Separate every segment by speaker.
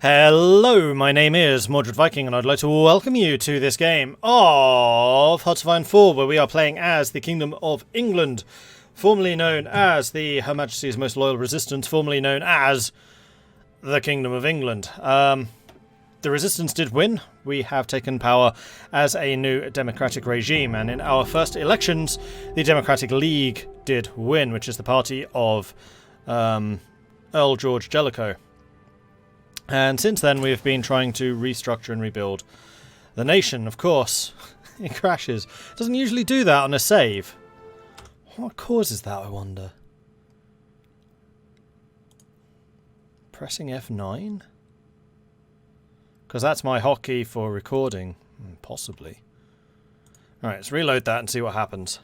Speaker 1: Hello, my name is Mordred Viking, and I'd like to welcome you to this game of Hearts of Iron 4, where we are playing as the Kingdom of England, formerly known as the Her Majesty's Most Loyal Resistance, formerly known as the Kingdom of England. The Resistance did win. We have taken power as a new democratic regime, and in our first elections, the Democratic League did win, which is the party of Earl George Jellicoe. And since then, we've been trying to restructure and rebuild the nation. Of course, it crashes. It doesn't usually do that on a save. What causes that, I wonder? Pressing F9? Because that's my hotkey for recording. Possibly. Alright, let's reload that and see what happens.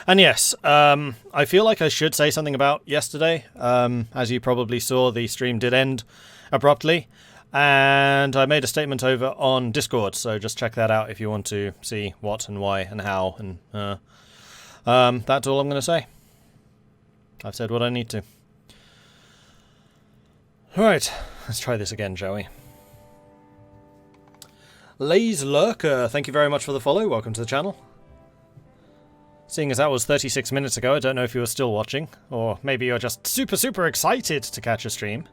Speaker 1: And yes, I feel like I should say something about yesterday. As you probably saw, the stream did end abruptly. And I made a statement over on Discord, so just check that out if you want to see what and why and how. And that's all I'm going to say. I've said what I need to. Alright, let's try this again, shall we? Lays Lurker, thank you very much for the follow. Welcome to the channel. Seeing as that was 36 minutes ago, I don't know if you were still watching, or maybe you're just super excited to catch a stream.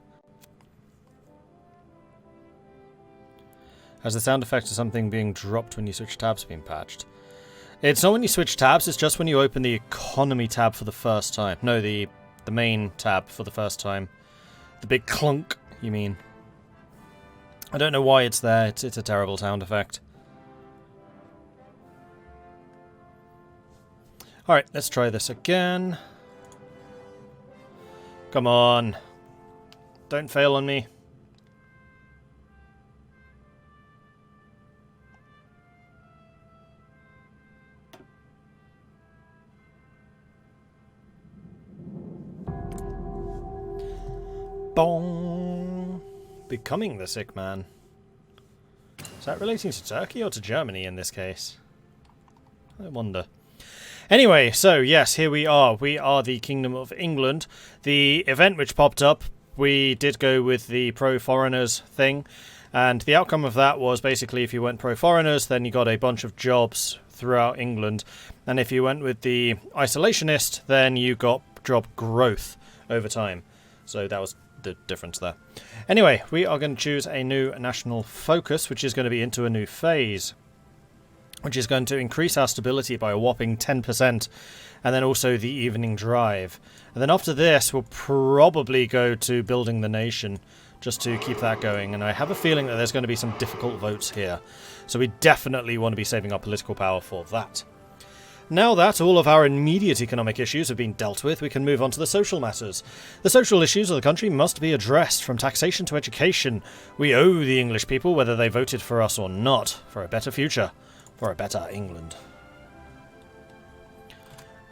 Speaker 1: Has the sound effect of something being dropped when you switch tabs been patched? It's not when you switch tabs, it's just when you open the economy tab for the first time. No, the main tab for the first time. The big clunk, you mean. I don't know why it's there, it's a terrible sound effect. Alright, let's try this again. Come on. Don't fail on me. Bong! Becoming the sick man. Is that relating to Turkey or to Germany in this case? I wonder. Anyway, so yes, here we are. We are the Kingdom of England. The event which popped up, we did go with the pro-foreigners thing, and the outcome of that was basically if you went pro-foreigners, then you got a bunch of jobs throughout England, and if you went with the isolationist, then you got job growth over time. So that was the difference there. Anyway, we are going to choose a new national focus, which is going to be into a new phase, which is going to increase our stability by a whopping 10%, and then also the evening drive. And then after this, we'll probably go to building the nation, just to keep that going. And I have a feeling that there's going to be some difficult votes here, so we definitely want to be saving our political power for that. Now that all of our immediate economic issues have been dealt with, we can move on to the social matters. The social issues of the country must be addressed, from taxation to education. We owe the English people, whether they voted for us or not, for a better future. For a better England.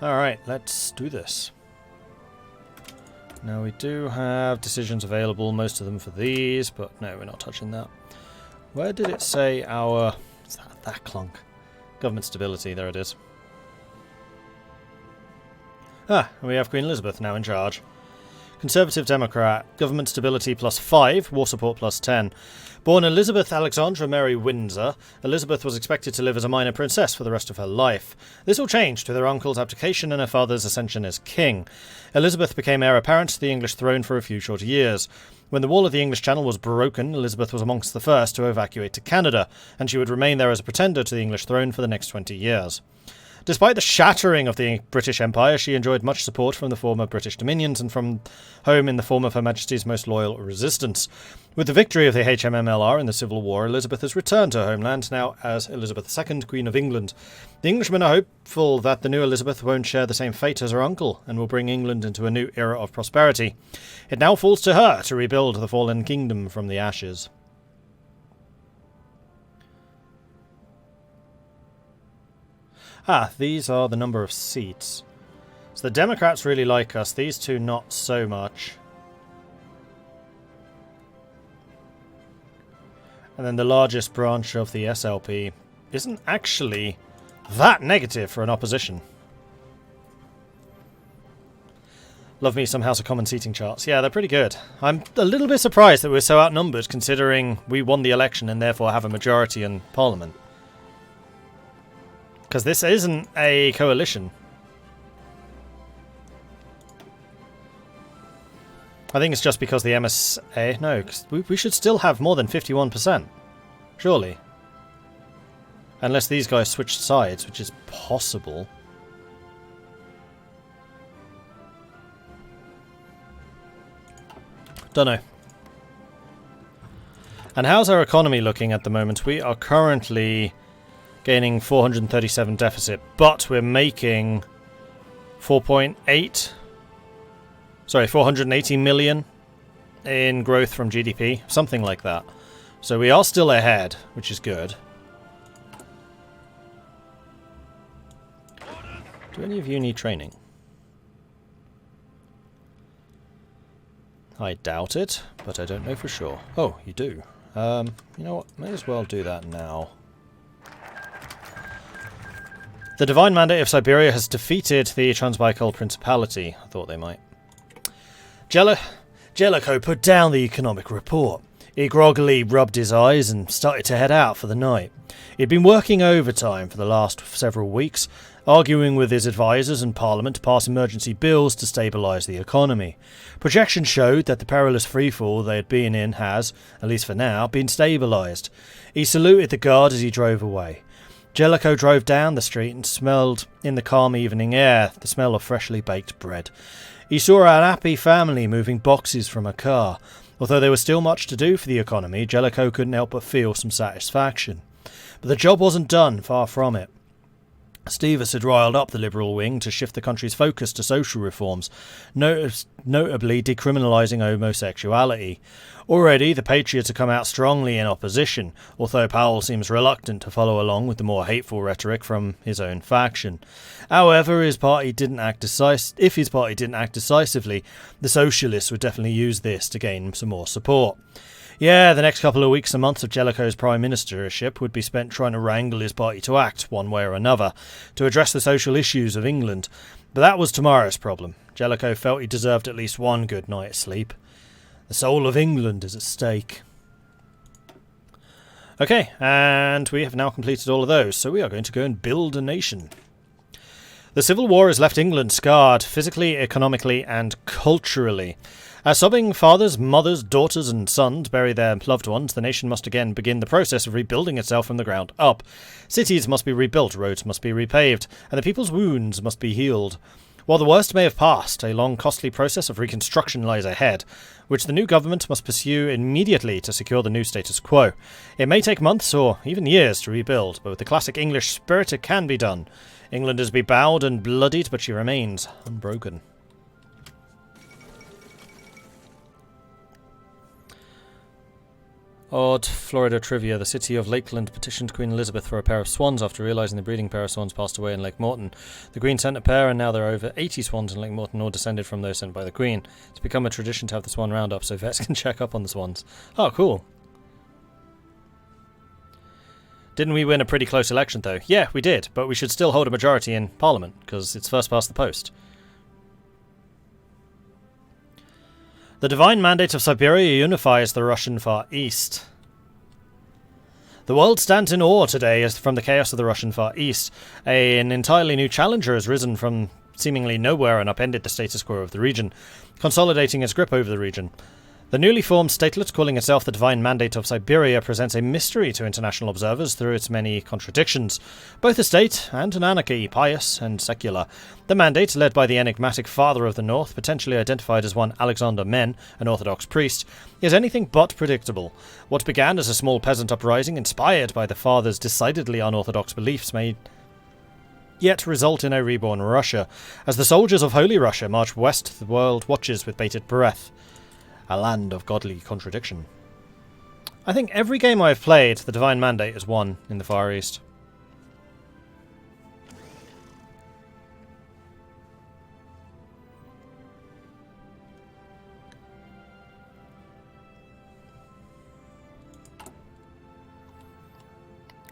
Speaker 1: Alright, let's do this. Now we do have decisions available, most of them for these, but no, we're not touching that. Where did it say our... What's that clunk? Government stability, there it is. Ah, we have Queen Elizabeth now in charge. Conservative Democrat, government stability +5, war support +10. Born Elizabeth Alexandra Mary Windsor, Elizabeth was expected to live as a minor princess for the rest of her life. This all changed with her uncle's abdication and her father's ascension as king. Elizabeth became heir apparent to the English throne for a few short years. When the wall of the English Channel was broken, Elizabeth was amongst the first to evacuate to Canada, and she would remain there as a pretender to the English throne for the next 20 years. Despite the shattering of the British Empire, she enjoyed much support from the former British dominions and from home in the form of Her Majesty's Most Loyal Resistance. With the victory of the HMMLR in the Civil War, Elizabeth has returned to her homeland, now as Elizabeth II, Queen of England. The Englishmen are hopeful that the new Elizabeth won't share the same fate as her uncle, and will bring England into a new era of prosperity. It now falls to her to rebuild the fallen kingdom from the ashes. Ah, these are the number of seats. So the Democrats really like us, these two not so much. And then the largest branch of the SLP isn't actually that negative for an opposition. Love me some House of Commons seating charts. Yeah, they're pretty good. I'm a little bit surprised that we're so outnumbered, considering we won the election and therefore have a majority in Parliament. Because this isn't a coalition. I think it's just because the MSA... No, 'cause we should still have more than 51%. Surely. Unless these guys switched sides, which is possible. Don't know. And how's our economy looking at the moment? We are currently gaining 437 deficit, but we're making 480 million in growth from GDP, something like that. So we are still ahead, which is good. Do any of you need training? I doubt it, but I don't know for sure. Oh, you do. You know what? May as well do that now. The Divine Mandate of Siberia has defeated the Transbaikal Principality. I thought they might. Jellicoe put down the economic report. He groggily rubbed his eyes and started to head out for the night. He'd been working overtime for the last several weeks, arguing with his advisers and Parliament to pass emergency bills to stabilise the economy. Projections showed that the perilous freefall they had been in has, at least for now, been stabilised. He saluted the guard as he drove away. Jellicoe drove down the street and smelled, in the calm evening air, the smell of freshly baked bread. He saw an happy family moving boxes from a car. Although there was still much to do for the economy, Jellicoe couldn't help but feel some satisfaction. But the job wasn't done, far from it. Stevens had riled up the Liberal wing to shift the country's focus to social reforms, notably decriminalising homosexuality. Already, the Patriots had come out strongly in opposition, although Powell seems reluctant to follow along with the more hateful rhetoric from his own faction. However, if his party didn't act decisively, the Socialists would definitely use this to gain some more support. Yeah, the next couple of weeks and months of Jellicoe's prime ministership would be spent trying to wrangle his party to act, one way or another, to address the social issues of England. But that was tomorrow's problem. Jellicoe felt he deserved at least one good night's sleep. The soul of England is at stake. Okay, and we have now completed all of those, so we are going to go and build a nation. The Civil War has left England scarred, physically, economically, and culturally. As sobbing fathers, mothers, daughters, and sons bury their loved ones, the nation must again begin the process of rebuilding itself from the ground up. Cities must be rebuilt, roads must be repaved, and the people's wounds must be healed. While the worst may have passed, a long, costly process of reconstruction lies ahead, which the new government must pursue immediately to secure the new status quo. It may take months or even years to rebuild, but with the classic English spirit it can be done. England is bowed and bloodied, but she remains unbroken. Odd Florida trivia. The city of Lakeland petitioned Queen Elizabeth for a pair of swans after realising the breeding pair of swans passed away in Lake Morton. The Queen sent a pair, and now there are over 80 swans in Lake Morton, all descended from those sent by the Queen. It's become a tradition to have the swan roundup so vets can check up on the swans. Oh, cool. Didn't we win a pretty close election, though? Yeah, we did, but we should still hold a majority in Parliament, because it's first past the post. The Divine Mandate of Siberia unifies the Russian Far East. The world stands in awe today as from the chaos of the Russian Far East. An entirely new challenger has risen from seemingly nowhere and upended the status quo of the region, consolidating its grip over the region. The newly formed statelet, calling itself the Divine Mandate of Siberia, presents a mystery to international observers through its many contradictions. Both a state and an anarchy, pious and secular. The mandate, led by the enigmatic Father of the North, potentially identified as one Alexander Men, an Orthodox priest, is anything but predictable. What began as a small peasant uprising inspired by the Father's decidedly unorthodox beliefs may yet result in a reborn Russia. As the soldiers of Holy Russia march west, the world watches with bated breath. A land of godly contradiction. I think every game I've played, the Divine Mandate has won in the Far East.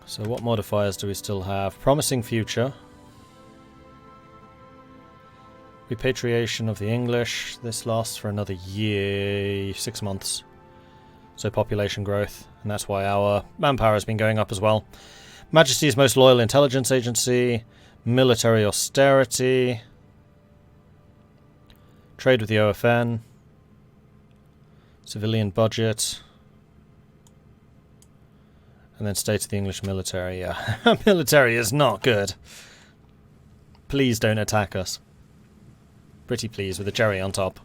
Speaker 1: So what modifiers do we still have? Promising future. Repatriation of the English. This lasts for another year, 6 months. So population growth, and that's why our manpower has been going up as well. Majesty's most loyal intelligence agency. Military austerity. Trade with the OFN. Civilian budget. And then state of the English military. Yeah, military is not good. Please don't attack us. Pretty pleased with a cherry on top.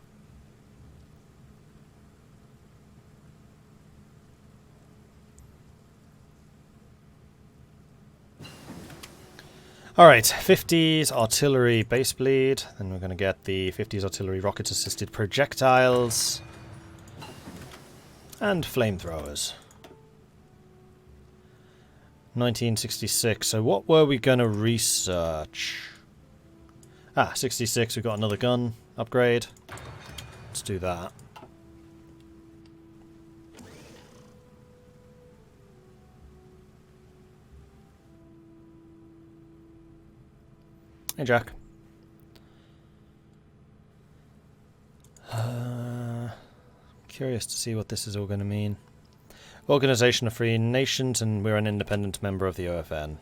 Speaker 1: Alright, 50s artillery base bleed. Then we're going to get the 50s artillery rocket assisted projectiles. And flamethrowers. 1966. So what were we going to research? 66, we've got another gun upgrade. Let's do that. Hey, Jack. Curious to see what this is all going to mean. Organization of Free Nations, and we're an independent member of the OFN.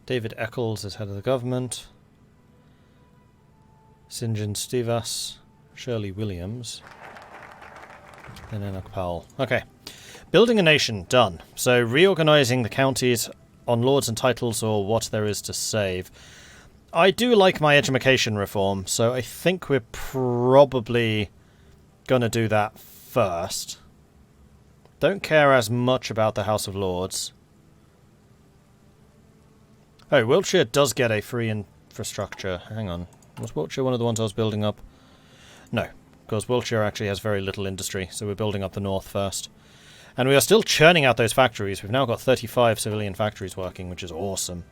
Speaker 1: David Eccles is head of the government. St. John Stevas, Shirley Williams, and Enoch Powell. Okay. Building a nation, done. So reorganizing the counties on lords and titles, or what there is to save. I do like my education reform, so I think we're probably going to do that first. Don't care as much about the House of Lords. Oh, Wiltshire does get a free infrastructure. Hang on. Was Wiltshire one of the ones I was building up? No, because Wiltshire actually has very little industry, so we're building up the north first. And we are still churning out those factories. We've now got 35 civilian factories working, which is awesome.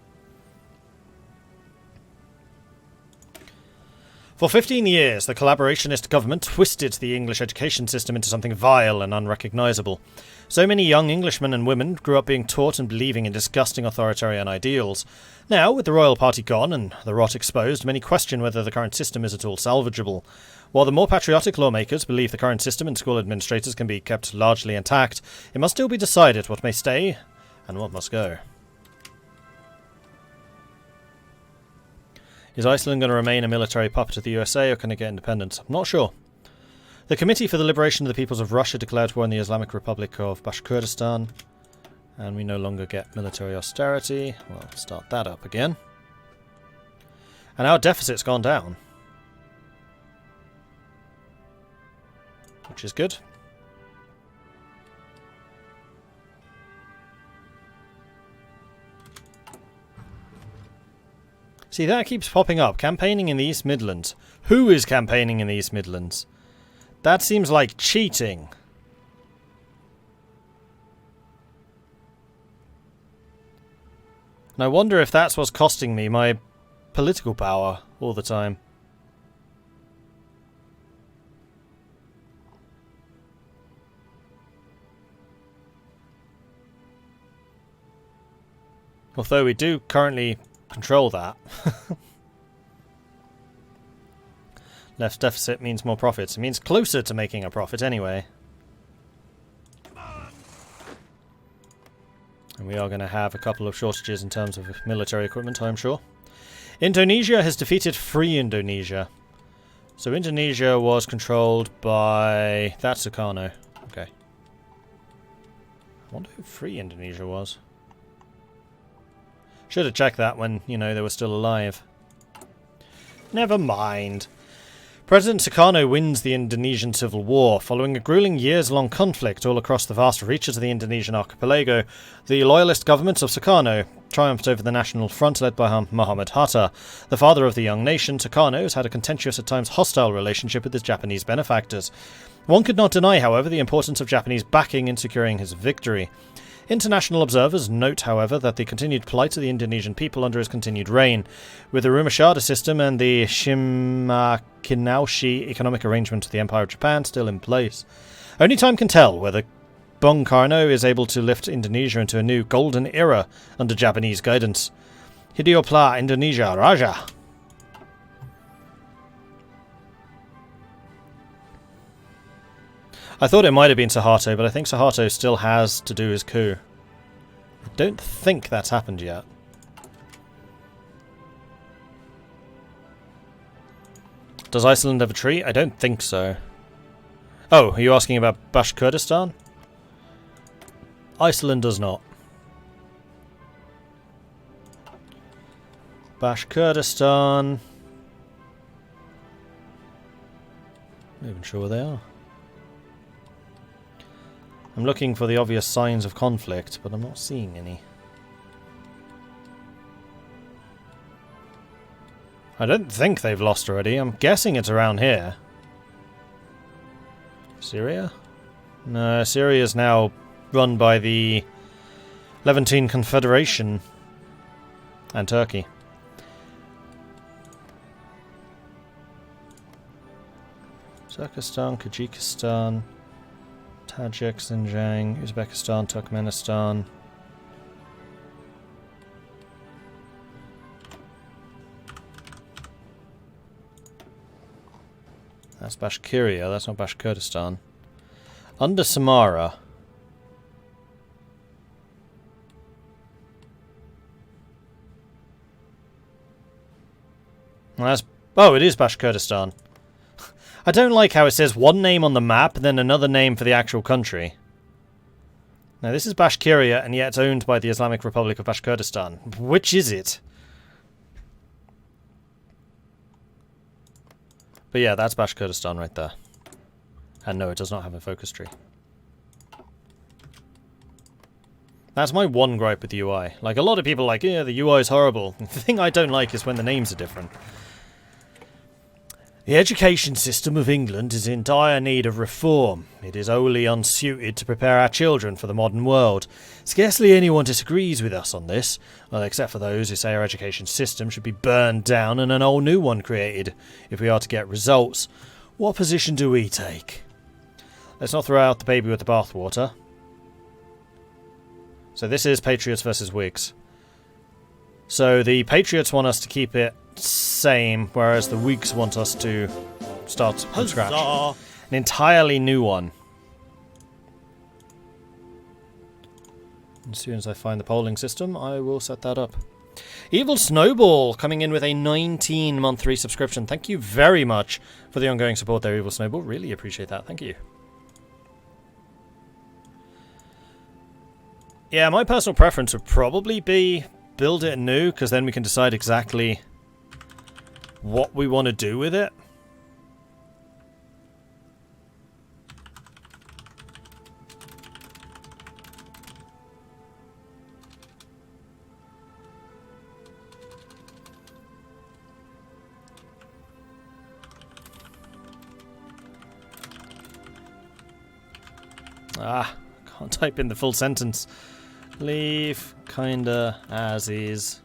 Speaker 1: For 15 years, the collaborationist government twisted the English education system into something vile and unrecognisable. So many young Englishmen and women grew up being taught and believing in disgusting authoritarian ideals. Now, with the royal party gone and the rot exposed, many question whether the current system is at all salvageable. While the more patriotic lawmakers believe the current system and school administrators can be kept largely intact, it must still be decided what may stay and what must go. Is Iceland going to remain a military puppet of the USA, or can it get independence? I'm not sure. The Committee for the Liberation of the Peoples of Russia declared war on the Islamic Republic of Bashkortostan, and we no longer get military austerity. Well, start that up again. And our deficit's gone down, which is good. See, that keeps popping up. Campaigning in the East Midlands. Who is campaigning in the East Midlands? That seems like cheating. And I wonder if that's what's costing me my political power all the time. Although we do currently control that. Less deficit means more profits. It means closer to making a profit anyway. And we are going to have a couple of shortages in terms of military equipment, I'm sure. Indonesia has defeated Free Indonesia. So Indonesia was controlled by... That's Takano. Okay. I wonder who Free Indonesia was. Should have checked that when, you know, they were still alive. Never mind. President Takano wins the Indonesian Civil War. Following a grueling years-long conflict all across the vast reaches of the Indonesian archipelago, the loyalist government of Takano triumphed over the National Front led by Muhammad Hatta. The father of the young nation, Takano has had a contentious, at times hostile relationship with his Japanese benefactors. One could not deny, however, the importance of Japanese backing in securing his victory. International observers note, however, that the continued plight of the Indonesian people under his continued reign, with the Rumashada system and the Shimakinaoshi economic arrangement of the Empire of Japan still in place. Only time can tell whether Bung Karno is able to lift Indonesia into a new golden era under Japanese guidance. Hideopla Indonesia Raja. I thought it might have been Suharto, but I think Suharto still has to do his coup. I don't think that's happened yet. Does Iceland have a tree? I don't think so. Oh, are you asking about Bashkurdistan? Iceland does not. Bashkurdistan. Not even sure where they are. I'm looking for the obvious signs of conflict, but I'm not seeing any. I don't think they've lost already. I'm guessing it's around here. Syria? No, Syria is now run by the Levantine Confederation and Turkey. Turkestan, Kyrgyzstan, Tajik, Xinjiang, Uzbekistan, Turkmenistan. That's Bashkiria, that's not Bashkurdistan. Under Samara. Oh, it is Bashkurdistan. I don't like how it says one name on the map and then another name for the actual country. Now this is Bashkiria and yet it's owned by the Islamic Republic of Bashkurdistan. Which is it? But yeah, that's Bashkurdistan right there. And no, it does not have a focus tree. That's my one gripe with the UI. Like, a lot of people are like, yeah, the UI is horrible. The thing I don't like is when the names are different. The education system of England is in dire need of reform. It is wholly unsuited to prepare our children for the modern world. Scarcely anyone disagrees with us on this, well, except for those who say our education system should be burned down and an all new one created, if we are to get results. What position do we take? Let's not throw out the baby with the bathwater. So this is Patriots versus Whigs. So the Patriots want us to keep it same, whereas the Whigs want us to start from scratch. An entirely new one. As soon as I find the polling system, I will set that up. Evil Snowball coming in with a 19-month resubscription. Thank you very much for the ongoing support there, Evil Snowball. Really appreciate that. Thank you. Yeah, my personal preference would probably be build it new, because then we can decide exactly what we want to do with it. Ah, can't type in the full sentence. Leave kinda as is.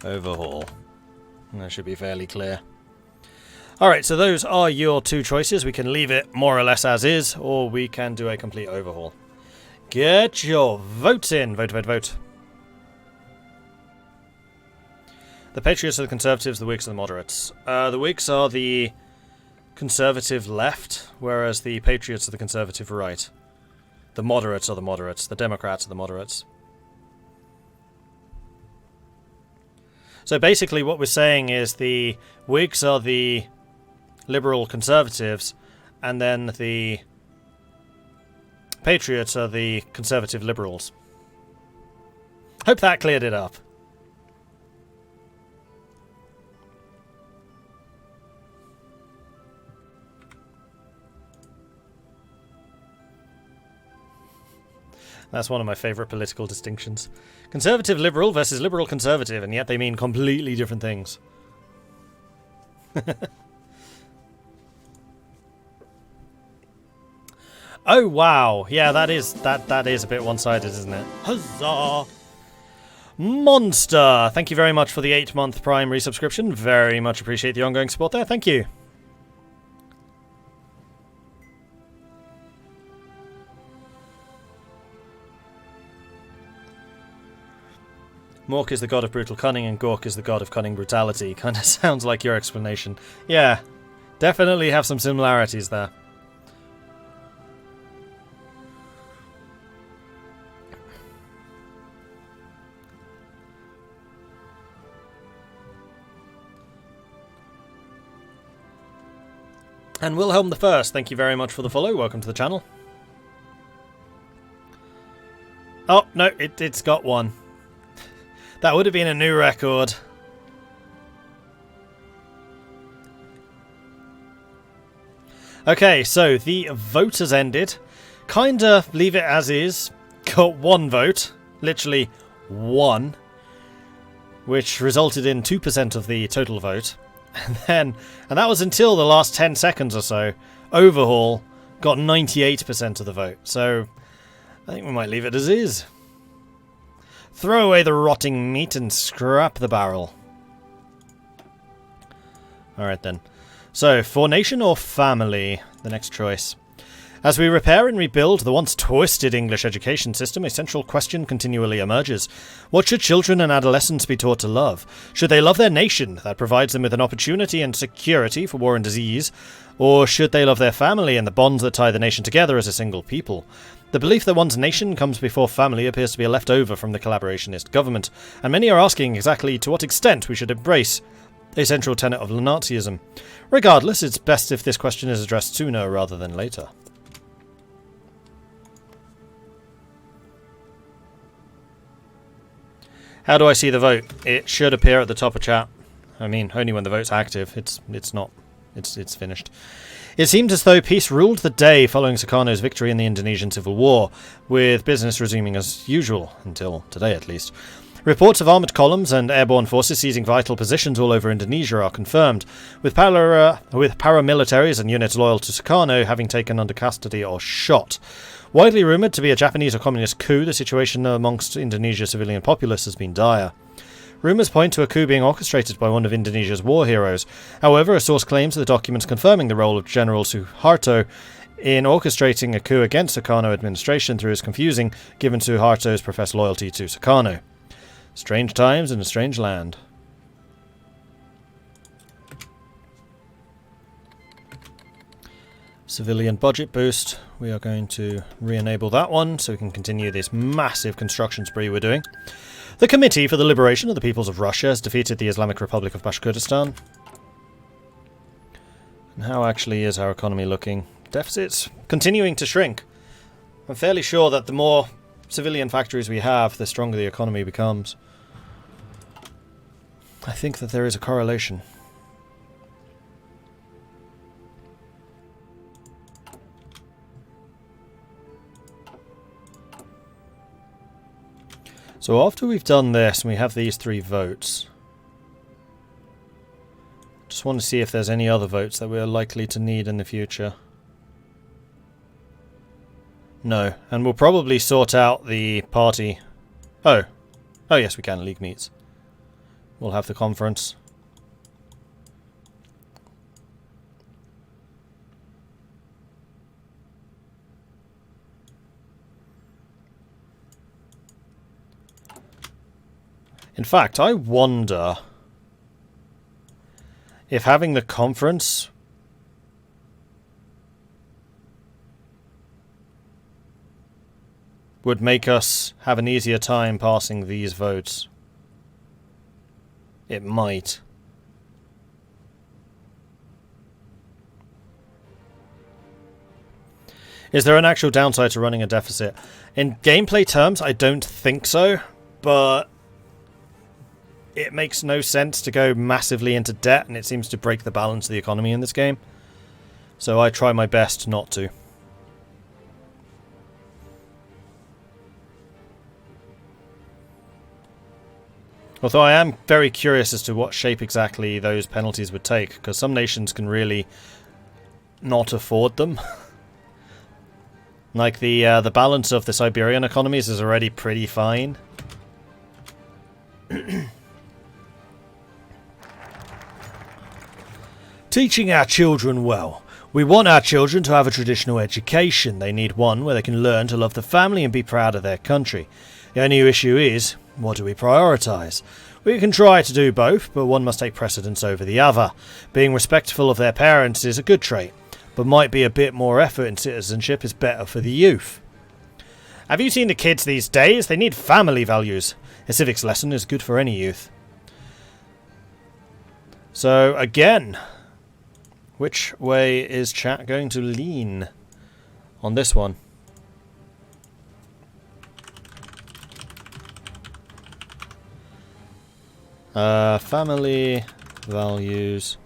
Speaker 1: Overhaul. That should be fairly clear. Alright, so those are your two choices. We can leave it more or less as is, or we can do a complete overhaul. Get your votes in. Vote, vote, vote. The Patriots are the Conservatives, the Whigs are the Moderates. The Whigs are the Conservative left, whereas the Patriots are the Conservative right. The Moderates are the Moderates. The Democrats are the Moderates. So basically what we're saying is the Whigs are the Liberal Conservatives, and then the Patriots are the Conservative Liberals. Hope that cleared it up. That's one of my favourite political distinctions. Conservative Liberal versus Liberal Conservative, and yet they mean completely different things. Oh wow, yeah, that is a bit one-sided, isn't it? Huzzah! Monster! Thank you very much for the 8-month Prime resubscription. Very much appreciate the ongoing support there. Thank you. Mork is the god of brutal cunning and Gork is the god of cunning brutality. Kind of sounds like your explanation. Yeah, definitely have some similarities there. And Wilhelm the First, thank you very much for the follow. Welcome to the channel. Oh, no, it's got one. That would have been a new record. Okay, so the vote has ended. Kinda leave it as is. Got one vote. Literally one. Which resulted in 2% of the total vote. And that was until the last 10 seconds or so. Overhaul got 98% of the vote. So I think we might leave it as is. Throw away the rotting meat and scrap the barrel. Alright then. So, for nation or family? The next choice. As we repair and rebuild the once twisted English education system, a central question continually emerges. What should children and adolescents be taught to love? Should they love their nation, that provides them with an opportunity and security for war and disease? Or should they love their family and the bonds that tie the nation together as a single people? The belief that one's nation comes before family appears to be a leftover from the collaborationist government, and many are asking exactly to what extent we should embrace a central tenet of Nazism. Regardless, it's best if this question is addressed sooner rather than later. How do I see the vote? It should appear at the top of chat. I mean, only when the vote's active. It's finished. It seemed as though peace ruled the day following Takano's victory in the Indonesian Civil War, with business resuming as usual, until today at least. Reports of armoured columns and airborne forces seizing vital positions all over Indonesia are confirmed, with paramilitaries and units loyal to Takano having taken under custody or shot. Widely rumoured to be a Japanese or communist coup, the situation amongst Indonesia's civilian populace has been dire. Rumours point to a coup being orchestrated by one of Indonesia's war heroes. However, a source claims the documents confirming the role of General Suharto in orchestrating a coup against the Takano administration through his confusing, given Suharto's professed loyalty to Takano. Strange times in a strange land. Civilian budget boost. We are going to re-enable that one so we can continue this massive construction spree we're doing. The Committee for the Liberation of the Peoples of Russia has defeated the Islamic Republic of Bashkortostan. And how actually is our economy looking? Deficits continuing to shrink. I'm fairly sure that the more civilian factories we have, the stronger the economy becomes. I think that there is a correlation. So after we've done this and we have these 3 votes, just want to see if there's any other votes that we're likely to need in the future. No, and we'll probably sort out the party. Oh yes, we can. League meets. We'll have the conference. In fact, I wonder if having the conference would make us have an easier time passing these votes. It might. Is there an actual downside to running a deficit? In gameplay terms, I don't think so, but it makes no sense to go massively into debt, and it seems to break the balance of the economy in this game. So I try my best not to. Although I am very curious as to what shape exactly those penalties would take, because some nations can really not afford them. Like the balance of the Siberian economies is already pretty fine. Teaching our children well. We want our children to have a traditional education. They need one where they can learn to love the family and be proud of their country. The only issue is, What do we prioritise? We can try to do both, but one must take precedence over the other. Being respectful of their parents is a good trait, but might be a bit more effort in citizenship is better for the youth. Have you seen the kids these days? They need family values. A civics lesson is good for any youth. So, again, which way is chat going to lean on this one? Family values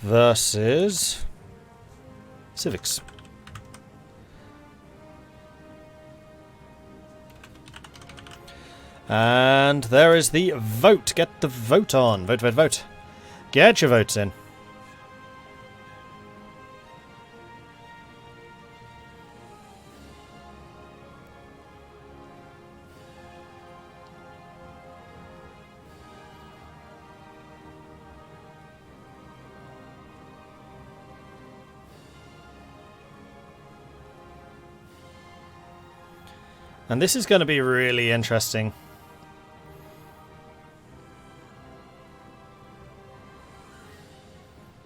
Speaker 1: versus civics. And there is the vote. Get the vote on. Vote, vote, vote. Get your votes in. And this is going to be really interesting.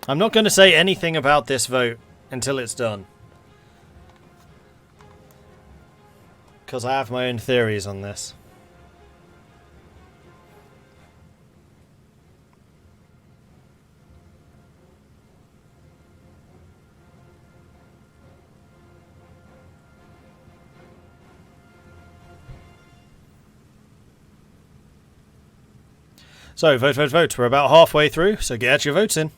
Speaker 1: I'm not going to say anything about this vote until it's done, because I have my own theories on this. So, vote, vote, vote. We're about halfway through, so get your votes in.